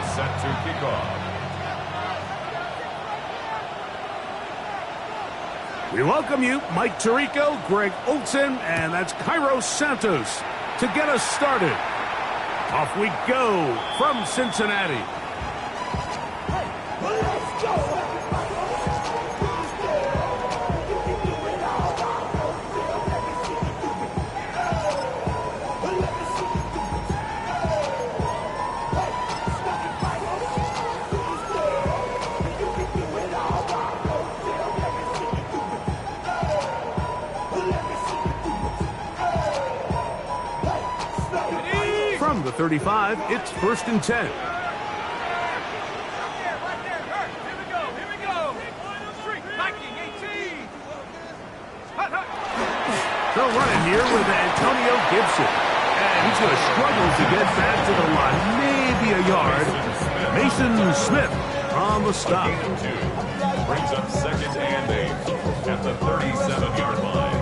is set to kick off. We welcome you, Mike Tirico, Greg Olson, and that's Cairo Santos to get us started. Off we go from Cincinnati. Let's go! From the 35, it's 1st and 10. They're running here with Antonio Gibson. And he's going to struggle to get back to the line. Maybe a yard. Mason Smith on the stop. Brings up 2nd and 8 at the 37-yard line.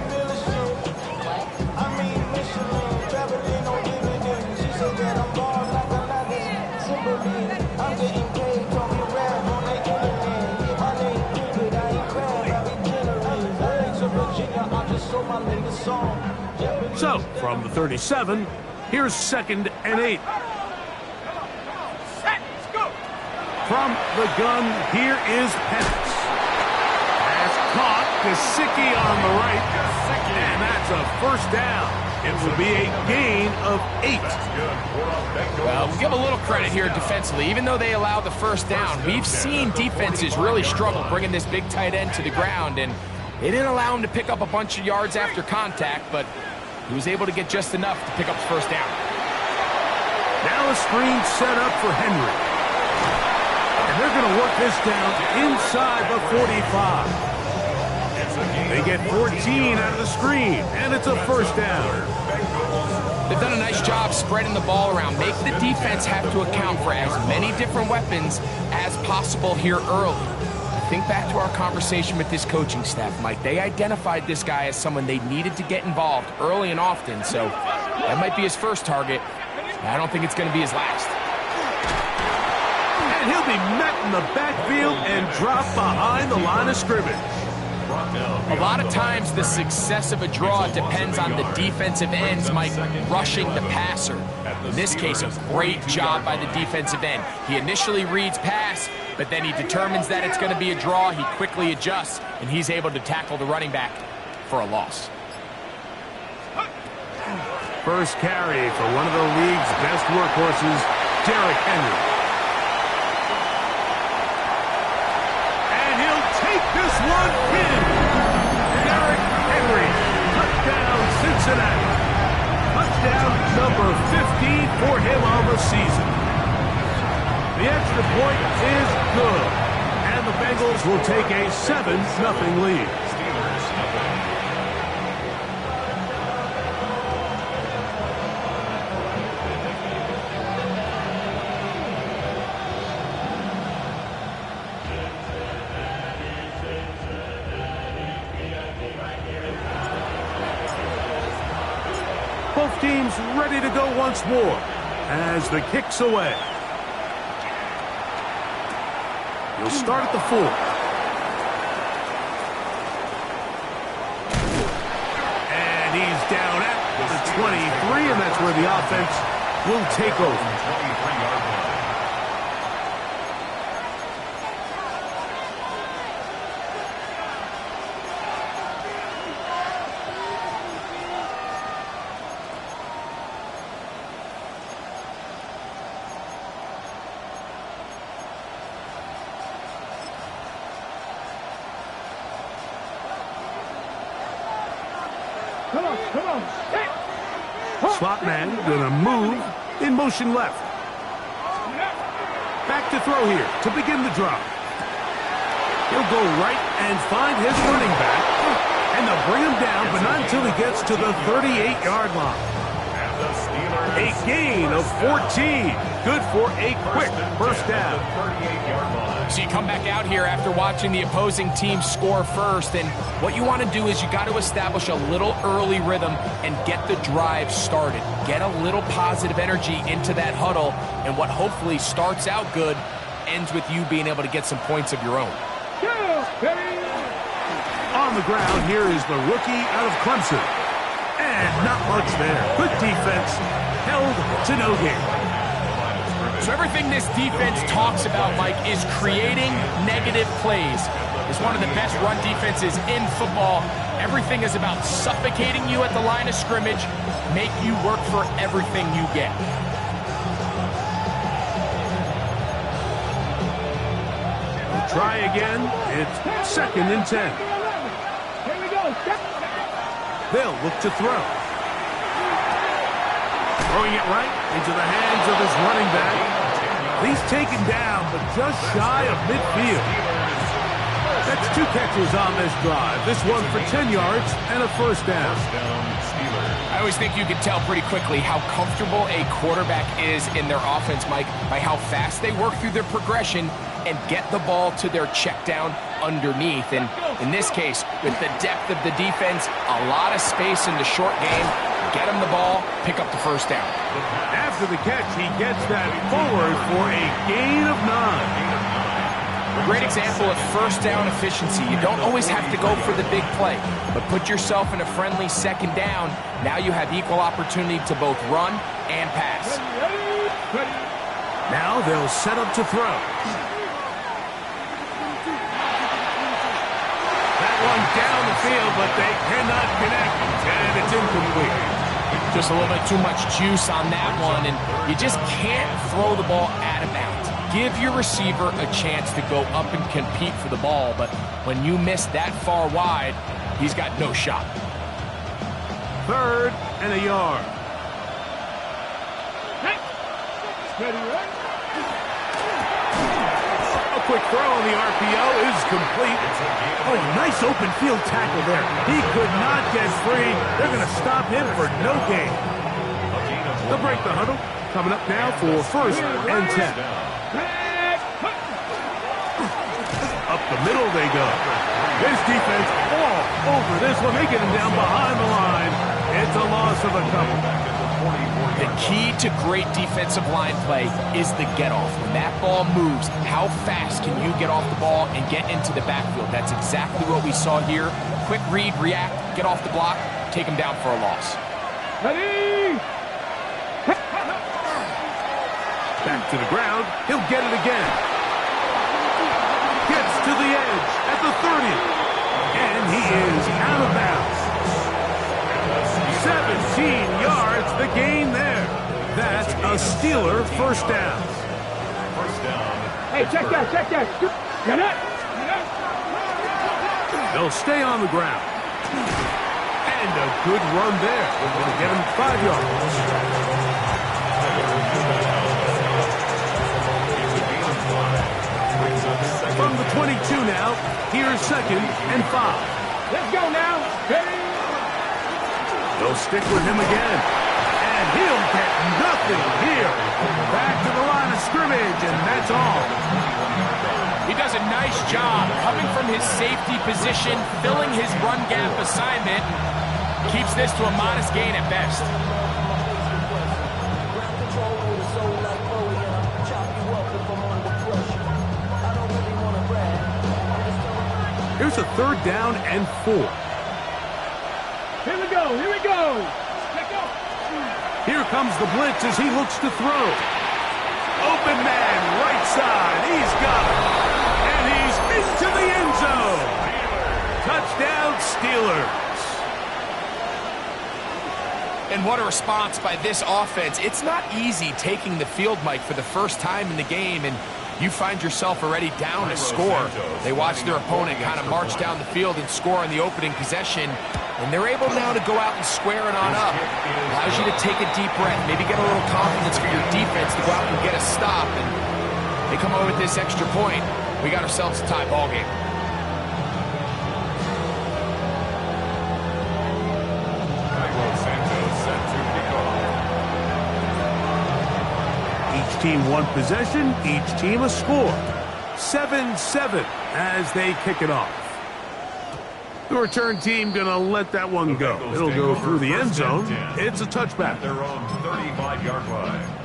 So, from the 37, here's 2nd and 8. From the gun, here is Penix. Pass caught, Gesicki on the right, and that's a 1st down. It will be a gain of 8. Well, we'll give a little credit here defensively. Even though they allow the 1st down, we've seen defenses really struggle bringing this big tight end to the ground, and they didn't allow him to pick up a bunch of yards after contact, but he was able to get just enough to pick up the 1st down. Now a screen set up for Henry. And they're going to work this down inside the 45. They get 14 out of the screen, and it's a 1st down. They've done a nice job spreading the ball around. Make the defense have to account for as many different weapons as possible here early. Think back to our conversation with this coaching staff, Mike. They identified this guy as someone they needed to get involved early and often, so that might be his 1st target. I don't think it's going to be his last. And he'll be met in the backfield and dropped behind the line of scrimmage. A lot of times the success of a draw depends on the defensive ends, Mike, rushing the passer. In this case, a great job by the defensive end. He initially reads pass, but then he determines that it's going to be a draw. He quickly adjusts, and he's able to tackle the running back for a loss. First carry for one of the league's best workhorses, Derrick Henry. And he'll take this one in. Derrick Henry, touchdown Cincinnati. Touchdown number 15 for him on the season. The extra point is good, and the Bengals will take a 7-0 lead. Both teams ready to go once more as the kick's away. He'll start at the 4. And he's down at the 23, and that's where the offense will take over. Slot man gonna move in motion left. Back to throw here to begin the drop. He'll go right and find his running back. And they'll bring him down, but not until he gets to the 38-yard line. A gain of 14. Good for a quick first down. So you come back out here after watching the opposing team score first, and what you want to do is you got to establish a little early rhythm and get the drive started. Get a little positive energy into that huddle, and what hopefully starts out good ends with you being able to get some points of your own. On the ground, here is the rookie out of Clemson. And not much there. Good defense, held to no gain. So everything this defense talks about, Mike, is creating negative plays. It's one of the best run defenses in football. Everything is about suffocating you at the line of scrimmage, make you work for everything you get. We'll try again. It's 2nd and 10. Here we go. They'll look to throw. Throwing it right into the hands of his running back. He's taken down, but just shy of midfield. That's 2 catches on this drive. This one for 10 yards and a first down. I always think you can tell pretty quickly how comfortable a quarterback is in their offense, Mike, by how fast they work through their progression and get the ball to their check down underneath. And in this case, with the depth of the defense, a lot of space in the short game, get him the ball, pick up the first down. After the catch, he gets that forward for a gain of 9. A great example of first down efficiency. You don't always have to go for the big play, but put yourself in a friendly 2nd down. Now you have equal opportunity to both run and pass. Now they'll set up to throw. That one down the field, but they cannot connect, and it's incomplete. Just a little bit too much juice on that one, and you just can't throw the ball out of bounds. Give your receiver a chance to go up and compete for the ball, but when you miss that far wide, he's got no shot. 3rd and a yard. A quick throw on the RPO is complete. Oh, nice open field tackle there. He could not get free. They're going to stop him for no gain. They'll break the huddle. Coming up now for 1st and 10. Up the middle they go. This defense all over this one. They get him down behind the line. It's a loss of a couple. The key to great defensive line play is the get-off. When that ball moves, how fast can you get off the ball and get into the backfield? That's exactly what we saw here. Quick read, react, get off the block, take him down for a loss. Ready? Back to the ground. He'll get it again. Gets to the edge at the 30. And he is out of bounds. 17 yards, the gain there. That's a Steeler first down. Hey, check that. Get it. They'll stay on the ground. And a good run there. Will get him 5 yards. From the 22 now, here's 2nd and 5. Let's go now. Ready? They'll stick with him again. And he'll get nothing here. Back to the line of scrimmage, and that's all. He does a nice job coming from his safety position, filling his run gap assignment. Keeps this to a modest gain at best. Here's a 3rd down and 4. Here we go. Let's go. Here comes the blitz as he looks to throw. Open man, right side. He's got it. And he's into the end zone. Touchdown, Steelers. And what a response by this offense. It's not easy taking the field, Mike, for the first time in the game, and you find yourself already down a score. They watch their opponent kind of march down the field and score on the opening possession, and they're able now to go out and square it on up. Allows you to take a deep breath, maybe get a little confidence for your defense to go out and get a stop, and they come over with this extra point. We got ourselves a tie ball game. Each team one possession, each team a score. 7-7 as they kick it off. The return team going to let that one go. It'll go through the end zone. It's a touchback. Their own 35-yard line.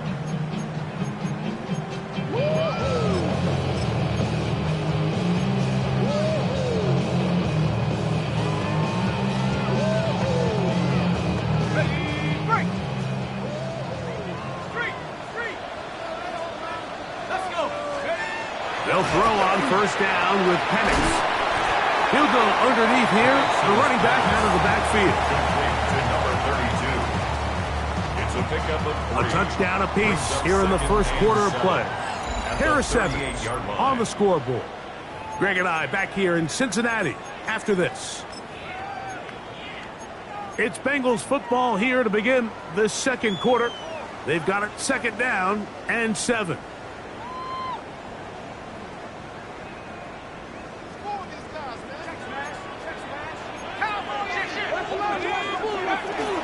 They'll throw on first down with Penix. He'll go underneath here. The running back out of the backfield. It's a pickup of A touchdown apiece here in the first quarter of play. Harris Evans on the scoreboard. Greg and I back here in Cincinnati after this. It's Bengals football here to begin the second quarter. They've got it second down and 7.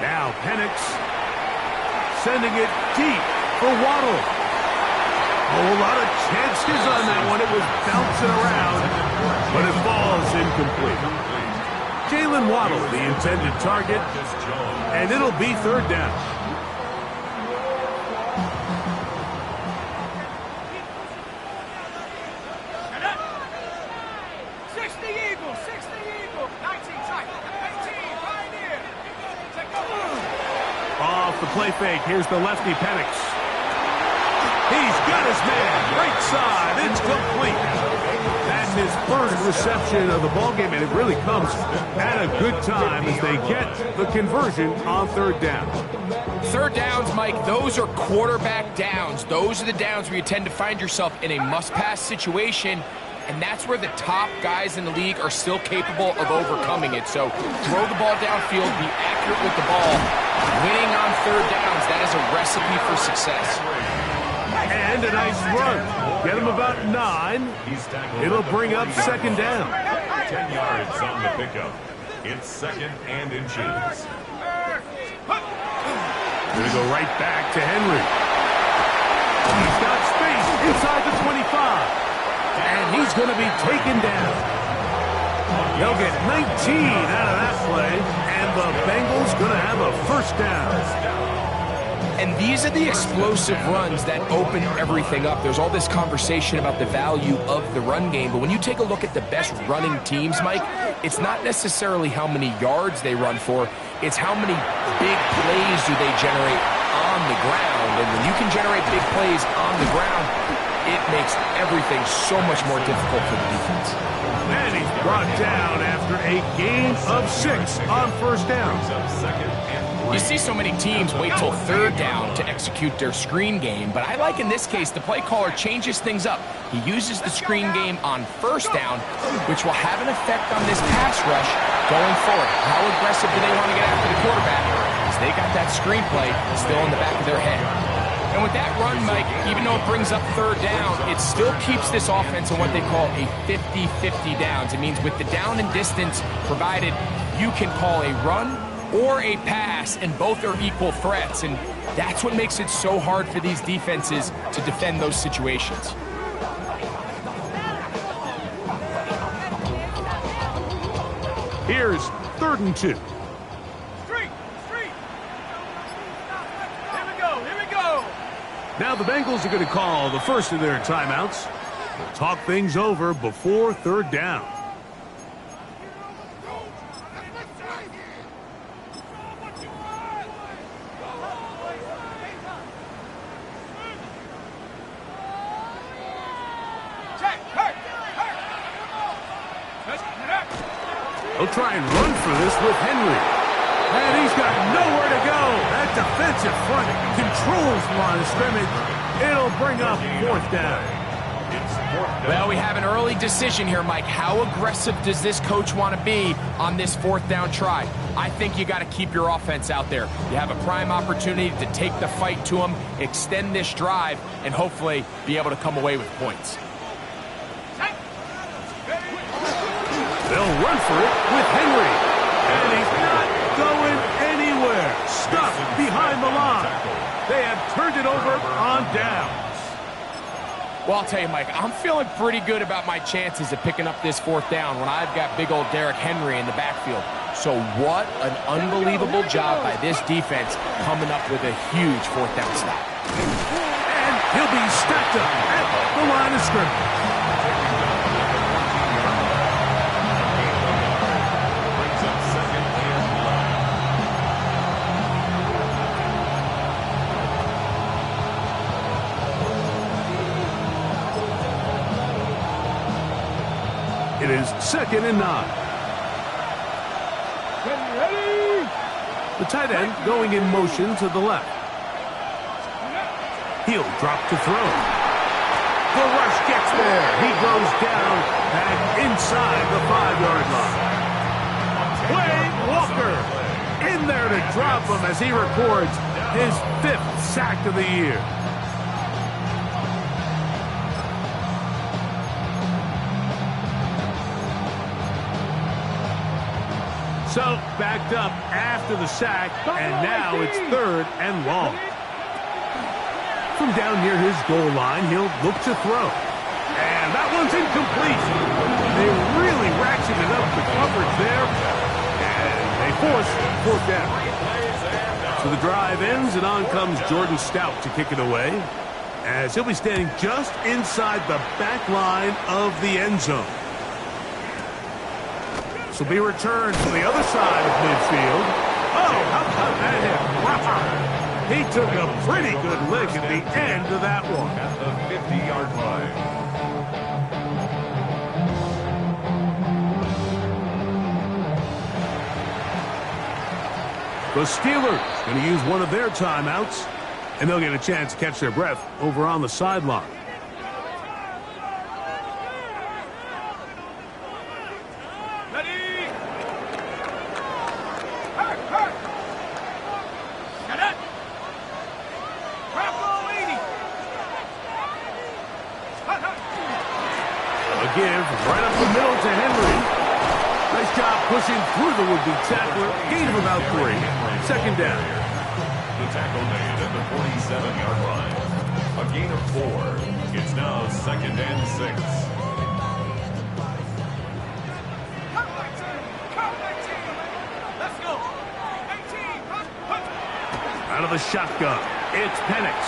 Now Penix sending it deep for Waddle. A lot of chances on that one. It was bouncing around, but it falls incomplete. Jalen Waddle, the intended target, and it'll be third down. Off the play fake, here's the lefty Penix. He's got his man, right side, it's complete. That's his first reception of the ballgame, and it really comes at a good time as they get the conversion on third down. Third downs, Mike, those are quarterback downs. Those are the downs where you tend to find yourself in a must-pass situation, and that's where the top guys in the league are still capable of overcoming it. So throw the ball downfield, be accurate with the ball. Winning on third downs, that is a recipe for success. And a nice run. Get him about 9. It'll bring up second down. 10 yards on the pickup. It's second and inches. Going to go right back to Henry. He's got space inside the 25. And he's going to be taken down. They'll get 19 out of that play. And the Bengals going to have a first down. And these are the explosive runs that open everything up. There's all this conversation about the value of the run game, but when you take a look at the best running teams, Mike, it's not necessarily how many yards they run for, it's how many big plays do they generate on the ground. And when you can generate big plays on the ground, it makes everything so much more difficult for the defense. And he's brought down after a gain of 6 on first down. You see so many teams wait till third down to execute their screen game, but I like in this case the play caller changes things up. He uses the screen game on first down, which will have an effect on this pass rush going forward. How aggressive do they want to get after the quarterback? Because they got that screenplay still in the back of their head. And with that run, Mike, even though it brings up third down, it still keeps this offense in what they call a 50-50 downs. It means with the down and distance provided, you can call a run or a pass, and both are equal threats. And that's what makes it so hard for these defenses to defend those situations. Here's 3rd and 2. Now the Bengals are going to call the first of their timeouts. They'll talk things over before third down. They'll try and run for this with Henry. And he's got nowhere to go. That defensive front controls the line of scrimmage. It'll bring up 4th down. Well, we have an early decision here, Mike. How aggressive does this coach want to be on this 4th down try? I think you got to keep your offense out there. You have a prime opportunity to take the fight to them, extend this drive, and hopefully be able to come away with points. They'll run for it with Henry. And he's not going anywhere. Stuck behind the line. They have turned it over on downs. Well, I'll tell you, Mike, I'm feeling pretty good about my chances of picking up this fourth down when I've got big old Derrick Henry in the backfield. So what an unbelievable job by this defense coming up with a huge fourth down stop. And he'll be stacked up at the line of scrimmage. Brings up second and 9. It is 2nd and 9. Ready? The tight end going in motion to the left. He'll drop to throw. The rush gets there. He goes down and inside the 5-yard line. Wayne Walker in there to drop him as he records his 5th sack of the year. So, backed up after the sack, and now it's 3rd and long. From down near his goal line, he'll look to throw. And that one's incomplete. They really ratcheted up the coverage there, and they force 4th down. So the drive ends, and on comes Jordan Stout to kick it away, as he'll be standing just inside the back line of the end zone. Will be returned to the other side of midfield. Oh, how about that hit? Wow. He took a pretty good lick at the end of that one. at the 50-yard line. The Steelers going to use one of their timeouts, and they'll get a chance to catch their breath over on the sideline. Give right up the middle to Henry. Nice job pushing through the would-be tackler. Gain of about 3. 2nd down. The tackle made at the 47-yard line. A gain of 4. It's now 2nd and 6. Out of the shotgun, it's Penix.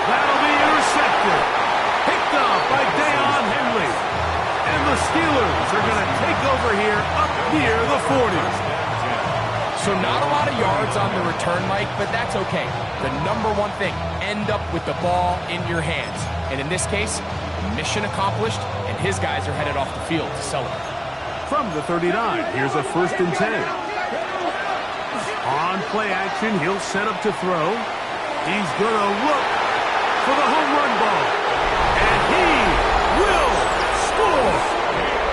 That'll be intercepted. Picked off by Deion Henley. And the Steelers are going to take over here up near the 40s. So not a lot of yards on the return, Mike, but that's okay. The number one thing, end up with the ball in your hands. And in this case, mission accomplished, and his guys are headed off the field to celebrate. From the 39, here's a 1st and 10. On play action, he'll set up to throw. He's going to look for the home run ball. And he will score!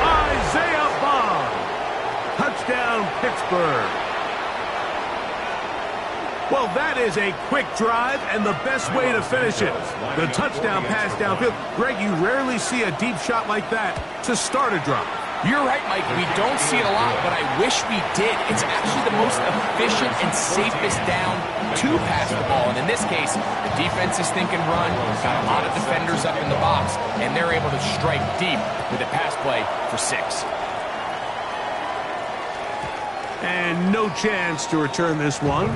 Isaiah Bond. Touchdown, Pittsburgh. Well, that is a quick drive and the best way to finish it. The touchdown pass downfield. Greg, you rarely see a deep shot like that to start a drive. You're right, Mike. We don't see it a lot, but I wish we did. It's actually the most efficient and safest down to pass the ball. And in this case, the defense is thinking run, got a lot of defenders up in the box, and they're able to strike deep with a pass play for 6. And no chance to return this one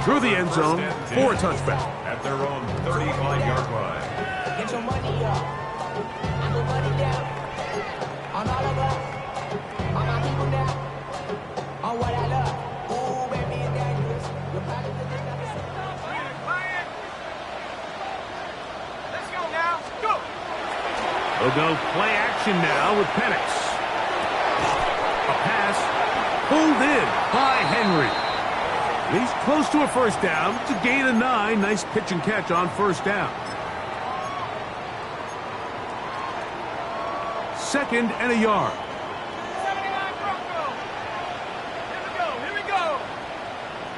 through the end zone for a touchback. At their own 35-yard line. Get your money up. I put money down. On all of us. On my people now. On what I love. Ooh, baby, it's dangerous. You're probably thinking that it's Quiet. Let's go now. Go. They'll go play action now with Penix. A pass pulled in by Henry. He's close to a 1st down. It's a gain of 9. Nice pitch and catch on 1st down. 2nd and a yard. 79 Bronco. Here we go.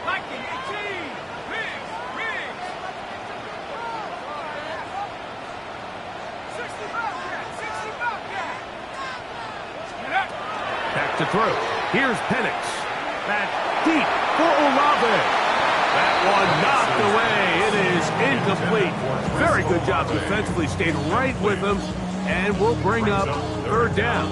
Like it, 18. Riggs. 60 Bobcat. Back to throw. Here's Penix. Back deep for Olave. That one knocked away. It is incomplete. Very good job defensively. Stayed right with them, and will bring up third down.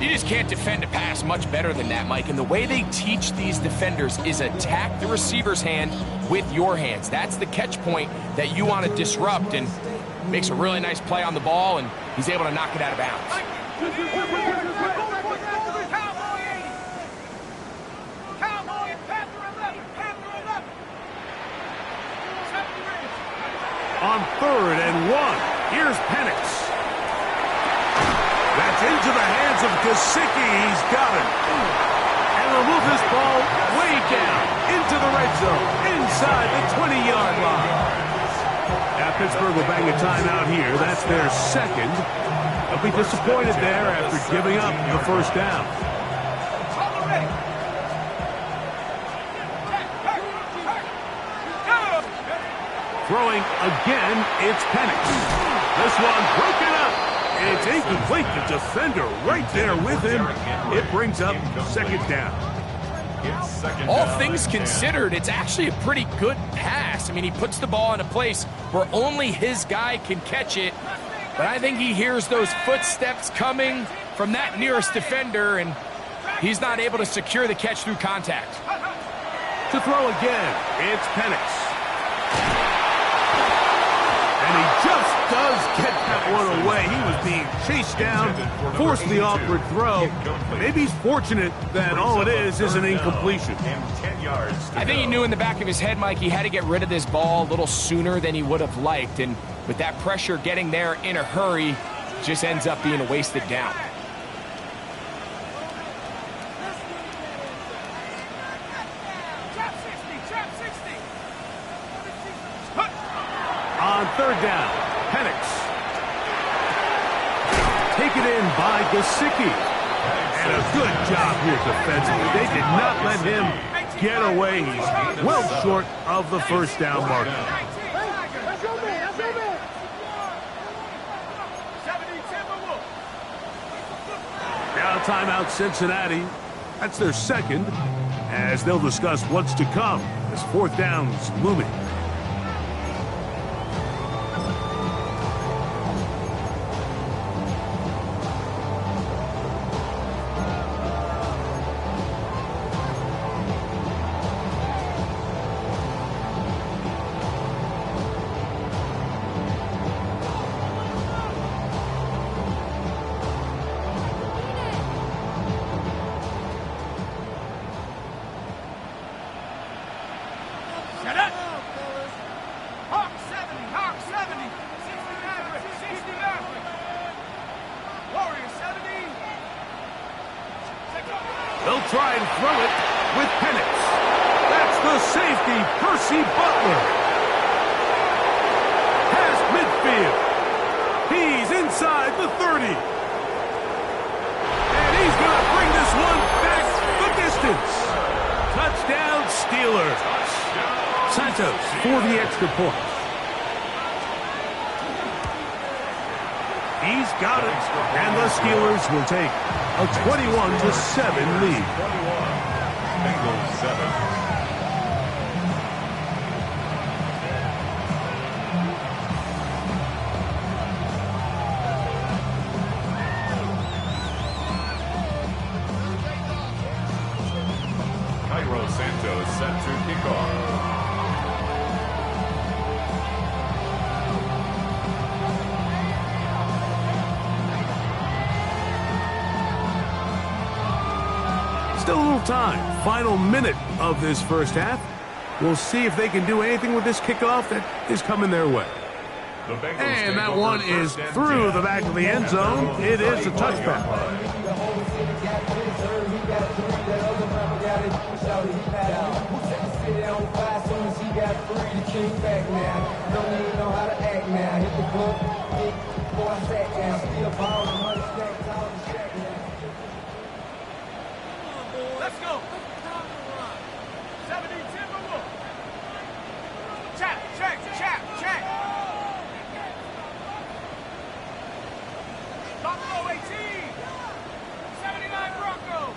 You just can't defend a pass much better than that, Mike. And the way they teach these defenders is attack the receiver's hand with your hands. That's the catch point that you want to disrupt, and makes a really nice play on the ball, and he's able to knock it out of bounds. On 3rd and 1, here's Penix. That's into the hands of Gesicki. He's got it. And they'll move this ball way down into the red zone, inside the 20-yard line. Now Pittsburgh will bang a timeout here. That's their second. They'll be disappointed there after giving up the first down. Throwing again, it's Penix. This one broken up. It's incomplete. The defender right there with him. It brings up second down. All things considered, it's actually a pretty good pass. I mean, he puts the ball in a place where only his guy can catch it. But I think he hears those footsteps coming from that nearest defender, and he's not able to secure the catch through contact. To throw again, it's Penix. And he just does get that one away. He was being chased down, forced the awkward throw. Maybe he's fortunate that all it is an incompletion. I think he knew in the back of his head, Mike, he had to get rid of this ball a little sooner than he would have liked. And with that pressure getting there in a hurry, just ends up being a wasted down. On 3rd down, Penix. Taken in by Gesicki. And a good job here defensively. They did not let him get away. He's well short of the first down mark. Now timeout Cincinnati. That's their second, as they'll discuss what's to come as 4th down's looming. They'll try and throw it with Penix. That's the safety, Percy Butler. Past midfield. He's inside the 30. And he's going to bring this one back the distance. Touchdown, Steelers. Santos for the extra point. He's got it. And the Steelers will take a 21-7 lead. Bengals 7. Cairo Santos set to kick off. Still a little time. Final minute of this first half. We'll see if they can do anything with this kickoff that is coming their way. And that one is through the back of the end zone. It is a touchback. Let's go. 70 Timberwolves. Check. Buffalo 18. 79 Broncos.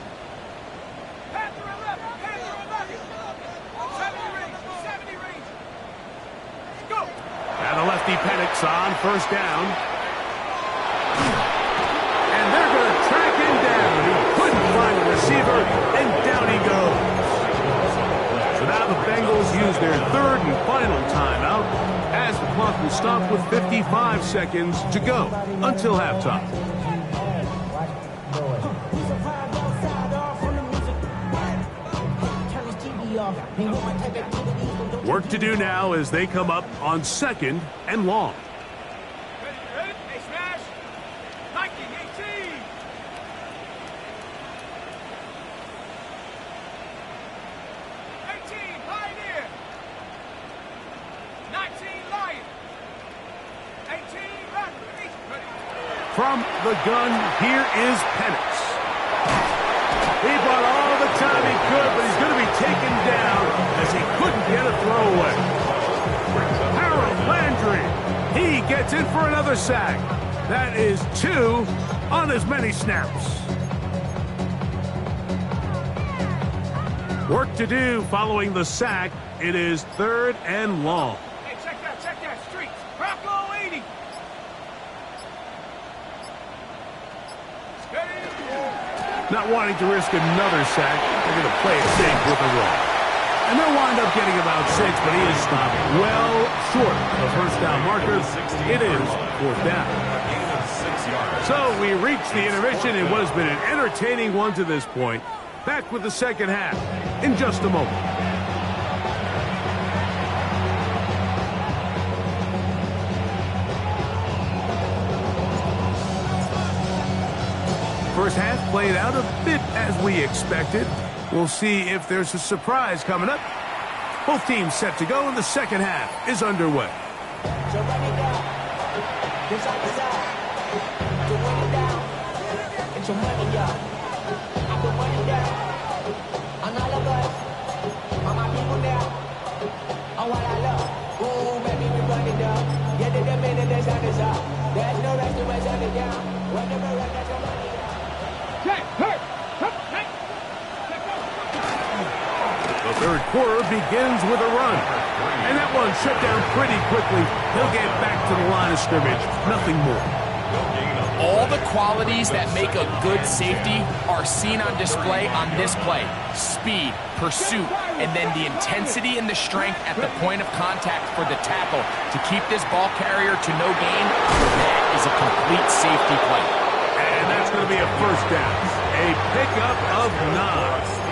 Panther 11. safety Penix on first down. And they're going to track him down. He couldn't find a receiver, and down he goes. So now the Bengals use their third and final timeout as the clock will stop with 55 seconds to go until halftime. Work to do now as they come up on 2nd and long. Ready? Hey, smash. 19, 18. 18, Pioneer. 19, Lion. 18, Run. Ready. From the gun, here is Penix. He brought all the time he could, but he's going to be taken down as he couldn't get a throwaway. Harold Landry, he gets in for another sack. That is 2 on as many snaps. Work to do following the sack. It is 3rd and long. Hey, check that. Streets. Rocco 80. Steady. Not wanting to risk another sack, they're going to play it safe with a run. And they'll wind up getting about 6, but he is stopped well short of the first down marker. It is 4th down. So we reach the intermission in what has been an entertaining one to this point. Back with the second half in just a moment. First half played out a bit as we expected. We'll see if there's a surprise coming up. Both teams set to go, and the second half is underway. So run it down. This side to side. To run it down. Get your money up. I can run it down. On all of us. On my people now. On what I love. Ooh, baby, we run it down. Get to the minute, the sun is up. There's no rest to my sun it down. Whenever I get your money down. The third quarter begins with a run. And that one shut down pretty quickly. He'll get back to the line of scrimmage. Nothing more. All the qualities that make a good safety are seen on display on this play. Speed, pursuit, and then the intensity and the strength at the point of contact for the tackle to keep this ball carrier to no gain. That is a complete safety play. And that's going to be a first down. A pickup of 9.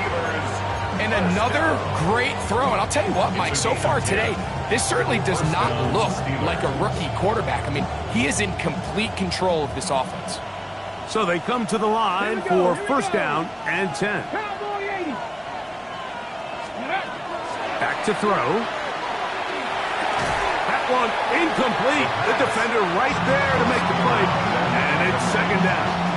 And another great throw. And I'll tell you what, Mike, so far today, this certainly does not look like a rookie quarterback. I mean, he is in complete control of this offense. So they come to the line for first down and 10. Back to throw. That one incomplete. The defender right there to make the play. And it's second down.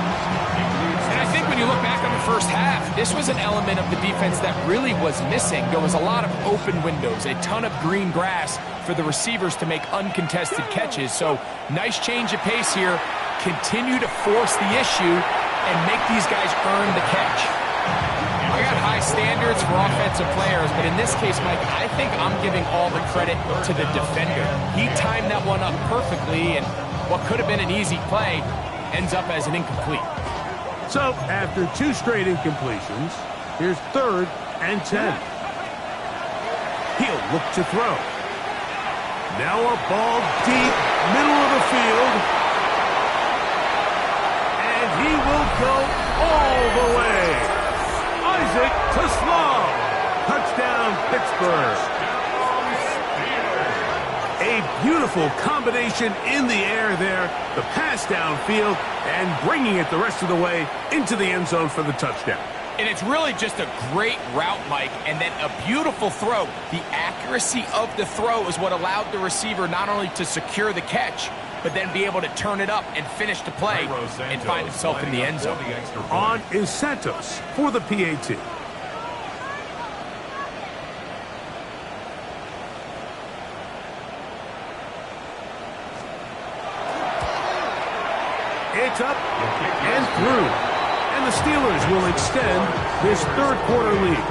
And I think when you look back on the first half, this was an element of the defense that really was missing. There was a lot of open windows, a ton of green grass for the receivers to make uncontested catches. So nice change of pace here. Continue to force the issue and make these guys earn the catch. I got high standards for offensive players, but in this case, Mike, I think I'm giving all the credit to the defender. He timed that one up perfectly, and what could have been an easy play ends up as an incomplete. So, after 2 straight incompletions, here's 3rd and 10. He'll look to throw. Now a ball deep, middle of the field. And he will go all the way. Isaac to Slow. Touchdown, Pittsburgh. A beautiful combination in the air there. The pass downfield and bringing it the rest of the way into the end zone for the touchdown. And it's really just a great route, Mike, and then a beautiful throw. The accuracy of the throw is what allowed the receiver not only to secure the catch, but then be able to turn it up and finish the play and find himself in the end zone. On is Santos for the PAT. It's up and through. And the Steelers will extend this third quarter lead.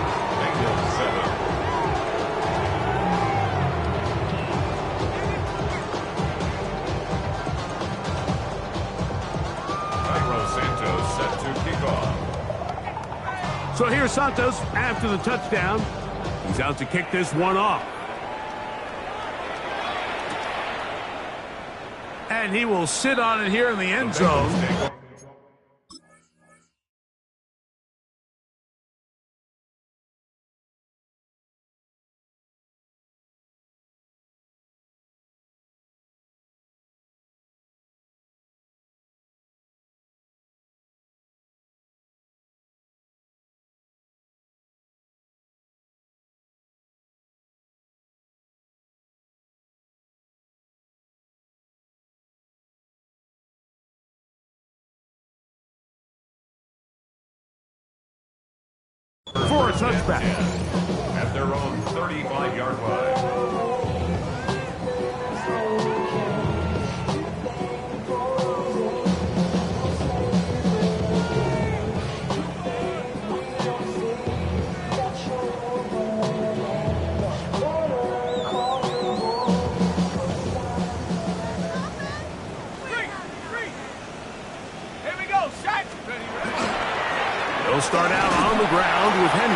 So here's Santos after the touchdown. He's out to kick this one off. And he will sit on it here in the end zone. For a touchback. At their own 35-yard line. Here we go, set. He'll start out on the ground with Henry.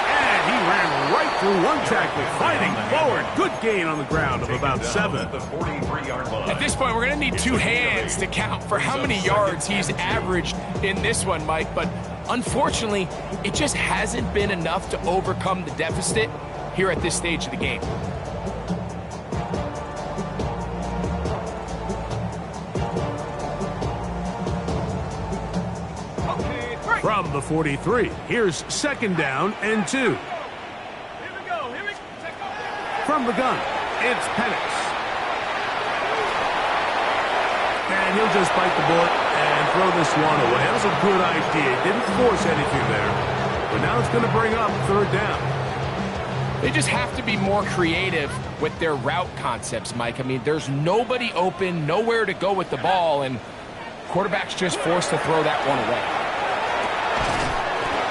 And he ran right through one tackle, fighting forward. Good gain on the ground of about 7. At the 43-yard line. At this point, we're going to need 2 hands to count for how many yards he's averaged in this one, Mike. But unfortunately, it just hasn't been enough to overcome the deficit here at this stage of the game. From the 43, here's 2nd down and 2. Here we go. Here we go. From the gun, it's Penix. And he'll just bite the bullet and throw this one away. That was a good idea. Didn't force anything there. But now it's going to bring up 3rd down. They just have to be more creative with their route concepts, Mike. I mean, there's nobody open, nowhere to go with the ball, and quarterback's just forced to throw that one away.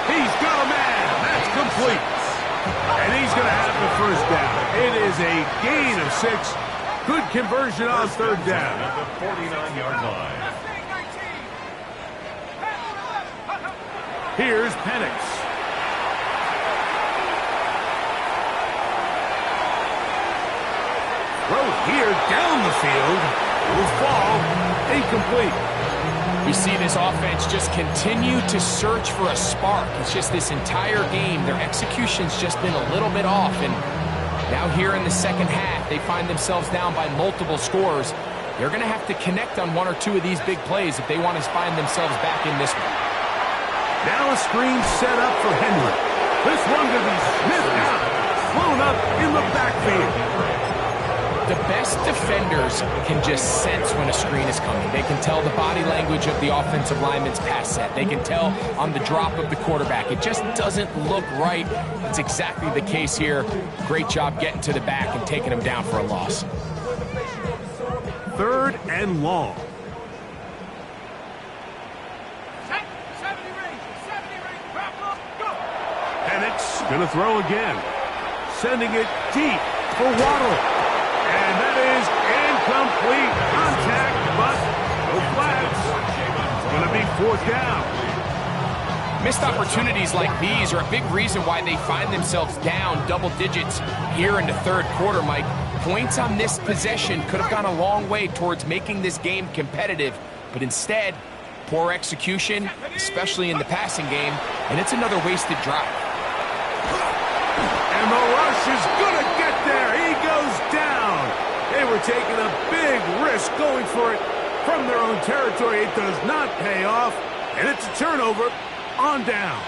He's got a man. That's complete. And he's going to have the 1st down. It is a gain of 6. Good conversion on 3rd down. At the 49-yard line. Here's Penix. Throw here down the field. It will fall. Incomplete. We see this offense just continue to search for a spark. It's just this entire game, their execution's just been a little bit off. And now here in the 2nd half, they find themselves down by multiple scores. They're going to have to connect on 1 or 2 of these big plays if they want to find themselves back in this one. Now a screen set up for Henry. This one going to be sniffed out, blown up in the backfield. The best defenders can just sense when a screen is coming. They can tell the body language of the offensive lineman's pass set. They can tell on the drop of the quarterback. It just doesn't look right. It's exactly the case here. Great job getting to the back and taking him down for a loss. 3rd and long. Set. 70 range. 70 range. Back up. Go. Penix going to throw again. Sending it deep for Waddle. And that is incomplete. Contact, but no flags. It's going to be 4th down. Missed opportunities like these are a big reason why they find themselves down double digits here in the 3rd quarter, Mike. Points on this possession could have gone a long way towards making this game competitive, but instead, poor execution, especially in the passing game, and it's another wasted drive. And the rush is going to get there. He goes down. They were taking a big risk going for it from their own territory. It does not pay off, and it's a turnover on down.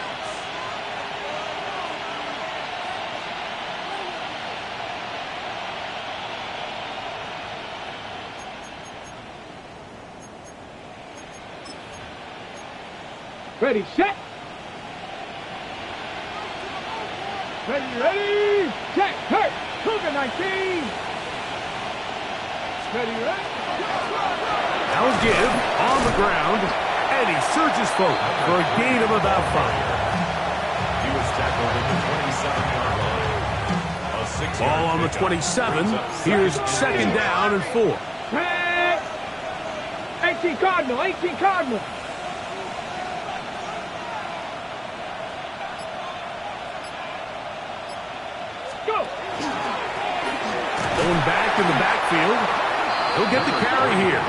Ready, set. Ready, check, hurt. Cougar 19. Ready, Now a give on the ground, and he surges forward for a gain of about 5. He was tackled at the 27-yard line. A 6-yard Ball on the 27. Here's 2nd down and 4. 18 Cardinal, 18 Cardinal. Going back in the backfield. He'll get the carry here.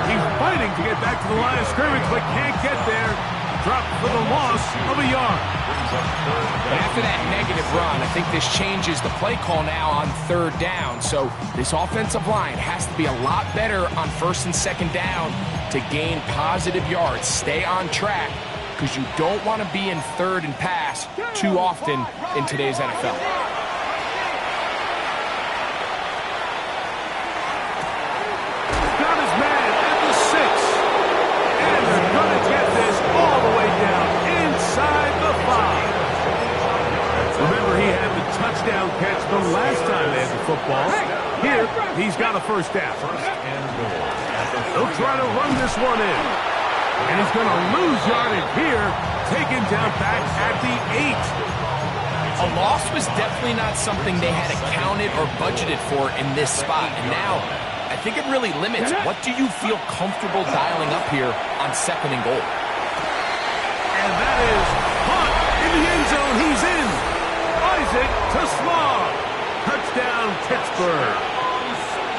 He's fighting to get back to the line of scrimmage, but can't get there. Dropped for the loss of a yard. After that negative run, I think this changes the play call now on third down. So this offensive line has to be a lot better on first and second down to gain positive yards. Stay on track, because you don't want to be in third and pass too often in today's NFL. Got his man at the 6. And they're going to get this all the way down inside the 5. Remember, he had the touchdown catch the last time they had the football. Here, he's got a first down. They'll try to run this one in. And he's going to lose yardage here, taken down back at the 8. A loss was definitely not something they had accounted or budgeted for in this spot. And now, I think it really limits what do you feel comfortable dialing up here on second and goal. And that is Hunt in the end zone. He's in. Isaac to Slaw. Touchdown, Pittsburgh.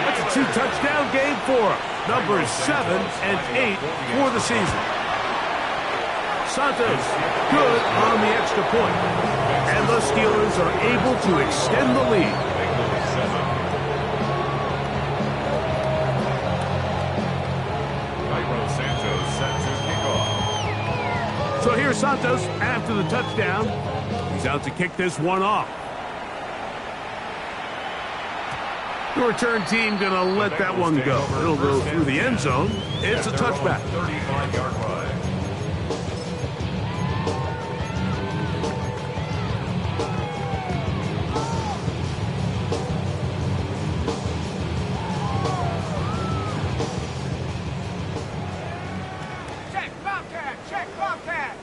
That's a 2-touchdown game for him. Numbers 7 and 8 for the season. Santos, good on the extra point. And the Steelers are able to extend the lead. So here's Santos after the touchdown. He's out to kick this one off. The return team going to let that one go. It'll go through the end zone. It's a touchback. 35-yard line. Check, Bobcat. Check, Bobcat.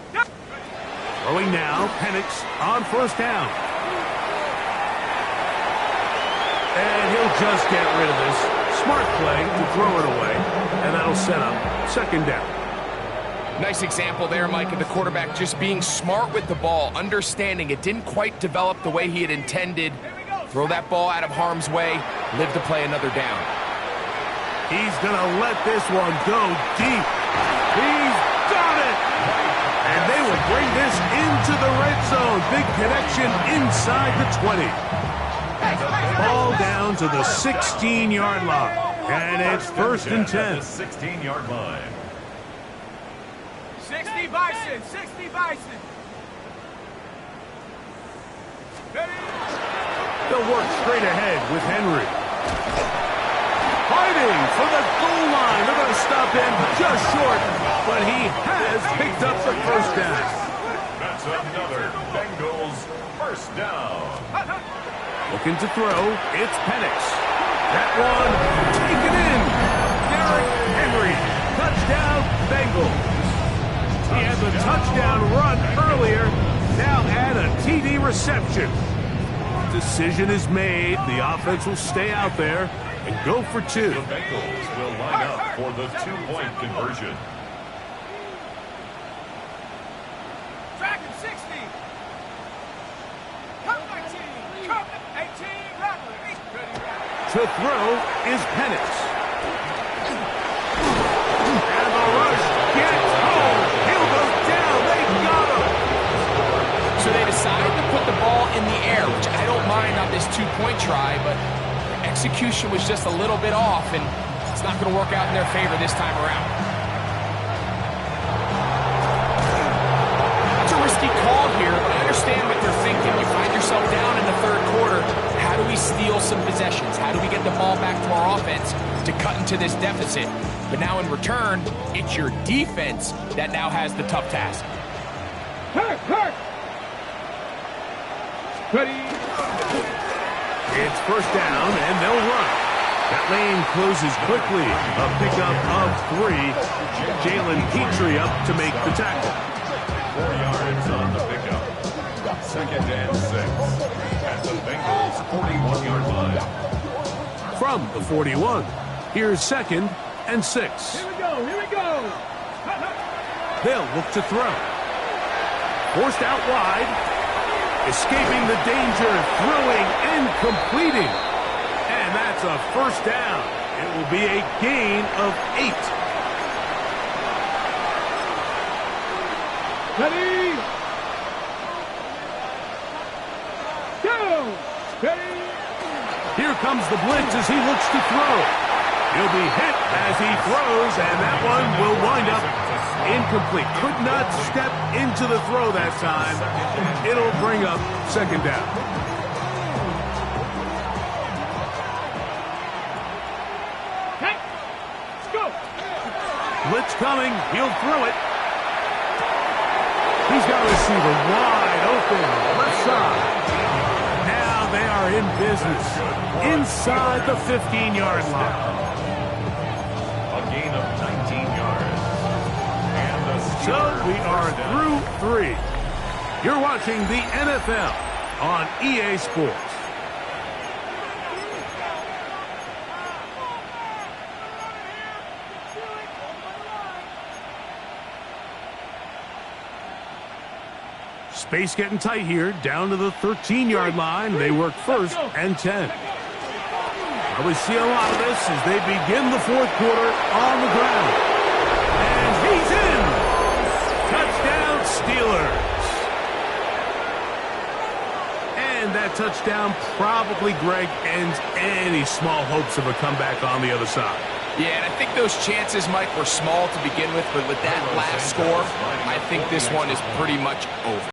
Throwing now, Penix on first down. And he'll just get rid of this. Smart play to throw it away. And that'll set up second down. Nice example there, Mike, of the quarterback just being smart with the ball, understanding it didn't quite develop the way he had intended. Throw that ball out of harm's way, live to play another down. He's going to let this one go deep. He's got it! And they will bring this into the red zone. Big connection inside the 20. Ball down to the 16-yard line. And it's first and 10. 16-yard line. 60 Bison. 60 Bison. They'll work straight ahead with Henry. Fighting for the goal line. They're going to stop him just short, but he has picked up the first down. That's another Bengals first down. Looking to throw, it's Penix. That one taken in. Derrick Henry. Touchdown, Bengals. He had the touchdown run earlier. Now add a TD reception. Decision is made. The offense will stay out there and go for 2. The Bengals will line up for the 2-point conversion. Tracking 60. Come 19. Come 18. Rattler. To throw is Penix. And the rush gets home. He'll go down. They got him. So they decided to put the ball in the air, which I don't mind on this 2-point try, but execution was just a little bit off, and it's not going to work out in their favor this time around. It's a risky call here, but I understand what they're thinking. You find yourself down in the third quarter. How do we steal some possessions? How do we get the ball back to our offense to cut into this deficit? But now in return, it's your defense that now has the tough task. Ready. It's first down, and they'll run. That lane closes quickly. A pickup of 3. Jalen Petrie up to make the tackle. 4 yards on the pickup. Second and 6 at the Bengals 41-yard line. From the 41, here's second and 6. Here we go. Here we go. They'll look to throw. Forced out wide. Escaping the danger, throwing and completing. And that's It's a first down. It will be a gain of 8. Ready? Go! Ready? Here comes the blitz as he looks to throw. He'll be hit as he throws, and that one will wind up incomplete. Could not step into the throw that time. It'll bring up second down. Okay. Let's go! Blitz coming. He'll throw it. He's got a receiver wide open. Left side. Now they are in business. Inside the 15-yard line. A gain of 19 yards. And the So Steelers we are first down. through 3. You're watching the NFL on EA Sports. Space getting tight here, down to the 13-yard line. They work first and 10. Well, we see a lot of this as they begin the fourth quarter on the ground. And he's in! Touchdown, Steelers! And that touchdown probably, Greg, ends any small hopes of a comeback on the other side. Yeah, and I think those chances, Mike, were small to begin with, but with that last score, I think this one is pretty much over.